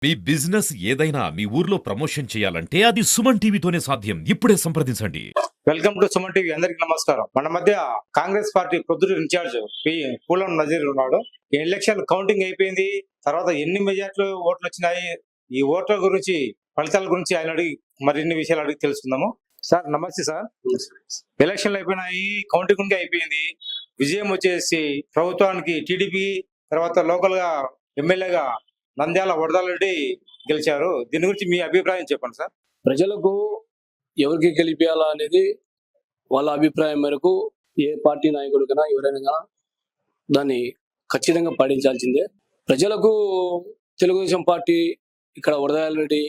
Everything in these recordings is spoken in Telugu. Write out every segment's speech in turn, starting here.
మీ బిజినెస్ ఏదైనా మీ ఊర్లో ప్రమోషన్ చేయాలంటే అది సుమన్ టీవీతోనే సాధ్యం. ఇప్పుడే సంప్రదించండి. Welcome to Suman TV. అందరికి నమస్కారం. మన మధ్య కాంగ్రెస్ పార్టీ ప్రొద్దుటూరు ఇన్ఛార్జ్ పూలం నజీర్ ఉన్నాడు. ఎలక్షన్ కౌంటింగ్ అయిపోయింది. తర్వాత ఎన్ని మెజార్టీలు ఓట్లు వచ్చినాయి, ఈ ఓట్ల గురించి, ఫలితాల గురించి ఆయన అడిగి మరిన్ని విషయాలు అడిగి తెలుసుకుందాము. సార్ నమస్తే సార్. ఎలక్షన్లు అయిపోయినాయి, కౌంటింగ్ ఉంటే అయిపోయింది. విజయం వచ్చేసి ప్రభుత్వానికి టీడీపీ, తర్వాత లోకల్ గా ఎమ్మెల్యేగా నంద్యాల వరదారెడ్డి గెలిచారు. దీని గురించి మీ అభిప్రాయం చెప్పండి సార్. ప్రజలకు ఎవరికి గెలిపించాలా అనేది వాళ్ళ అభిప్రాయం మేరకు ఏ పార్టీ నాయకుడికైనా ఎవరైనా దాన్ని ఖచ్చితంగా పాటించాల్సిందే. ప్రజలకు తెలుగుదేశం పార్టీ ఇక్కడ వరదారెడ్డి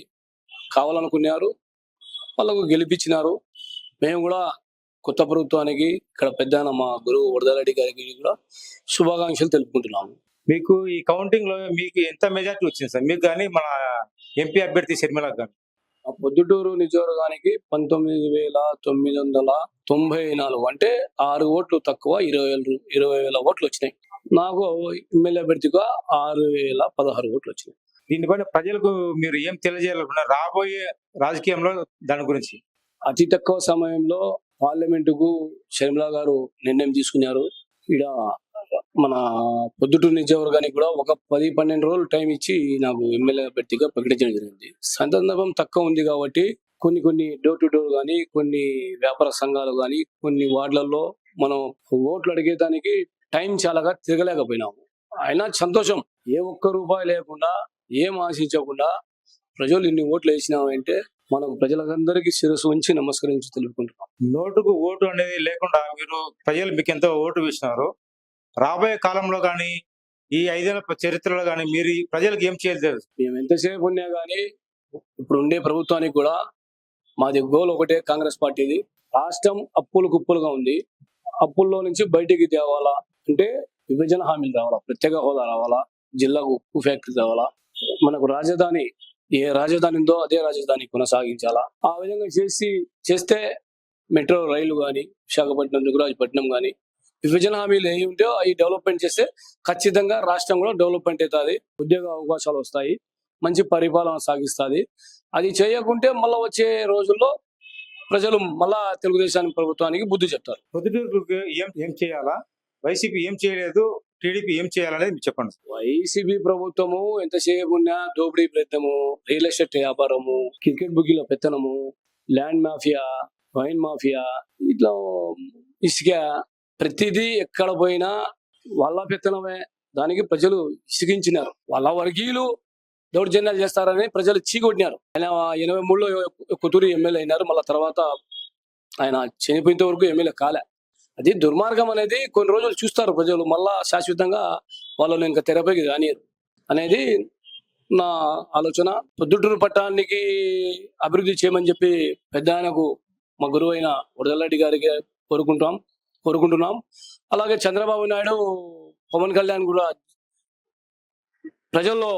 కావాలనుకున్నారు, వాళ్ళకు గెలిపించినారు. మేము కూడా కొత్త ప్రభుత్వానికి ఇక్కడ పెద్ద మా గురువు వరదారెడ్డి గారికి కూడా శుభాకాంక్షలు తెలుపుకుంటున్నాము. మీకు ఈ కౌంటింగ్ లో మీకు ఎంత మెజార్టీ వచ్చింది సార్? మీకు కానీ మన ఎంపీ అభ్యర్థి షర్మిలకు కానీ? ఆ పొద్దుటూరు నియోజకవర్గానికి 19,994, అంటే 6 ఓట్లు తక్కువ 20,000 ఓట్లు వచ్చినాయి. నాకు ఎమ్మెల్యే అభ్యర్థిగా 6,016 ఓట్లు వచ్చినాయి. దీనిపైన ప్రజలకు మీరు ఏం తెలియజేయాలనుకున్నారు రాబోయే రాజకీయంలో దాని గురించి? అతి తక్కువ సమయంలో పార్లమెంటుకు షర్మిల గారు నిర్ణయం తీసుకున్నారు. ఇక్కడ మన పొద్దుటూరు నియోజకవర్గానికి కూడా ఒక 10-12 రోజులు టైం ఇచ్చి నాకు ఎమ్మెల్యే అభ్యర్థిగా ప్రకటించడం జరిగింది. సందర్భం తక్కువ ఉంది కాబట్టి కొన్ని డోర్ టు డోర్ కానీ, కొన్ని వ్యాపార సంఘాలు కానీ, కొన్ని వార్డులలో మనం ఓట్లు అడిగేదానికి టైం చాలాగా తిరగలేకపోయినాము. అయినా సంతోషం, ఏ ఒక్క రూపాయి లేకుండా, ఏం ఆశించకుండా ప్రజలు ఇన్ని ఓట్లు వేసినామంటే మనకు ప్రజలందరికీ శిరస్సు ఉంచి నమస్కరించి తెలుపుకుంటున్నాం. నోటుకు ఓటు అనేది లేకుండా మీరు ప్రజలు మీకు ఎంతో ఓటు వేసినారు. రాబోయే కాలంలో కానీ, ఈ 5 ఏళ్ల చరిత్రలో కానీ మీరు ఈ ప్రజలకు ఏం చేయలేదు? మేము ఎంతసేపు ఉన్నా కానీ ఇప్పుడు ఉండే ప్రభుత్వానికి కూడా మాది గోల్ ఒకటే, కాంగ్రెస్ పార్టీది. రాష్ట్రం అప్పులు కుప్పులుగా ఉంది. అప్పుల్లో నుంచి బయటికి తేవాలా అంటే విభజన హామీలు రావాలా, ప్రత్యేక హోదా రావాలా, జిల్లాకు ఉక్కు ఫ్యాక్టరీ రావాలా, మనకు రాజధాని ఏ రాజధాని ఉందో అదే రాజధాని కొనసాగించాలా. ఆ విధంగా చేస్తే మెట్రో రైలు కానీ, విశాఖపట్నం, దుగ్గరాజపట్నం కానీ, విభజన హామీలు ఏమి ఉంటే అవి డెవలప్మెంట్ చేస్తే ఖచ్చితంగా రాష్ట్రం కూడా డెవలప్మెంట్ అవుతుంది, ఉద్యోగ అవకాశాలు వస్తాయి, మంచి పరిపాలన సాగిస్తుంది. అది చేయకుంటే మళ్ళీ వచ్చే రోజుల్లో ప్రజలు మళ్ళా తెలుగుదేశం ప్రభుత్వానికి బుద్ధి చెప్తారు. పొద్దుటూరుకు ఏం చేయాలా, వైసీపీ ఏం చేయలేదు, టీడీపీ ఏం చేయాలనేది మీరు చెప్పండి. వైసీపీ ప్రభుత్వము ఎంతసేపు ఉన్నా దోపిడీ ప్రయత్నము, రియల్ ఎస్టేట్ వ్యాపారము, క్రికెట్ బుకీల పెత్తనము, ల్యాండ్ మాఫియా, వైన్ మాఫియా, ఇట్లా ఇసుక, ప్రతిదీ ఎక్కడ పోయినా వాళ్ళ పెత్తనమే. దానికి ప్రజలు ఇసిగించినారు. వాళ్ళ వర్గీయులు దౌర్జన్యాలు చేస్తారని ప్రజలు చీకొట్టినారు. ఆయన 83లో కొత్తూరు ఎమ్మెల్యే అయినారు. మళ్ళీ తర్వాత ఆయన చనిపోయేంత వరకు ఎమ్మెల్యే కాలే. అది దుర్మార్గం అనేది కొన్ని రోజులు చూస్తారు ప్రజలు, మళ్ళా శాశ్వతంగా వాళ్ళని ఇంకా తెరపైకి రానియరు అనేది నా ఆలోచన. పొద్దుటూరు పట్టణానికి అభివృద్ధి చేయమని చెప్పి పెద్ద ఆయనకు, మా గురువు అయిన వరదరెడ్డి గారికి కోరుకుంటున్నాం. అలాగే చంద్రబాబు నాయుడు, పవన్ కళ్యాణ్ కూడా ప్రజల్లో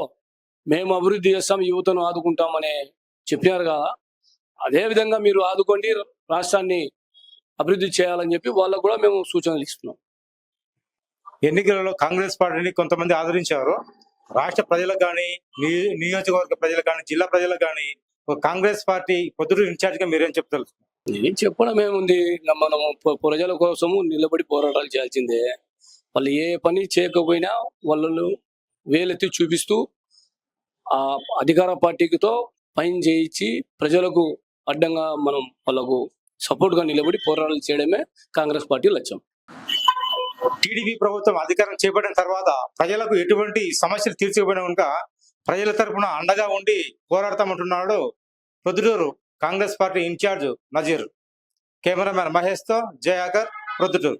మేము అభివృద్ధి చేస్తాం, యువతను ఆదుకుంటామని చెప్పినారు కదా. అదే విధంగా మీరు ఆదుకోండి, రాష్ట్రాన్ని అభివృద్ధి చేయాలని చెప్పి వాళ్ళకు కూడా మేము సూచనలు ఇస్తున్నాం. ఎన్నికలలో కాంగ్రెస్ పార్టీని కొంతమంది ఆదరించారు. రాష్ట్ర ప్రజలకు కానీ, నియోజకవర్గ ప్రజలకు కానీ, జిల్లా ప్రజలకు కానీ కాంగ్రెస్ పార్టీ పొద్దుటూరు ఇన్ఛార్జ్ గా మీరేం చెప్తారు? ఏం చెప్పడం ఏముంది, మనం ప్రజల కోసము నిలబడి పోరాటాలు చేయాల్సిందే. వాళ్ళు ఏ పని చేయకపోయినా వాళ్ళు వేలెత్తి చూపిస్తూ ఆ అధికార పార్టీతో పని చేయించి ప్రజలకు అడ్డంగా మనం వాళ్ళకు సపోర్ట్ గా నిలబడి పోరాటాలు చేయడమే కాంగ్రెస్ పార్టీ లక్ష్యం. టీడీపీ ప్రభుత్వం అధికారం చేపట్టిన తర్వాత ప్రజలకు ఎటువంటి సమస్యలు తీర్చకపోయినా కనుక ప్రజల తరఫున అండగా ఉండి పోరాడతామంటున్నాడు Proddatur Congress party in charge Nazeer. Cameraman Mahesh తో జయాకర్, ప్రొద్దుటూరు.